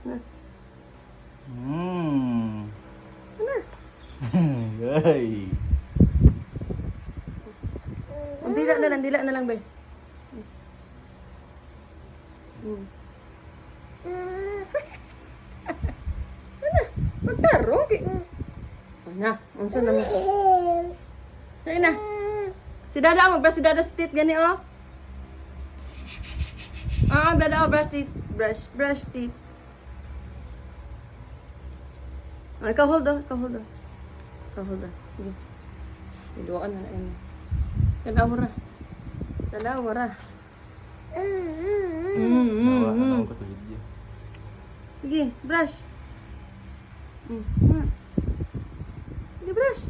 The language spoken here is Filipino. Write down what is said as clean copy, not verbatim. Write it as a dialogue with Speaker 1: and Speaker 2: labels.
Speaker 1: Na. Na.
Speaker 2: Yay.
Speaker 1: Ang dila na lang, bay. Ano? Pagtarong. Ano? Ang sana mo. Sa'yo na. Si Dada ang mag-brush. Si Dada sa teeth. Gani, oh. Dada, oh. Brush teeth. Brush teeth. Ikaw hold, oh. Ikaw hold, oh. Sige. Iduaan na na. Talawara.
Speaker 2: Ano ko to video?
Speaker 1: Sige, brush. Sige, brush.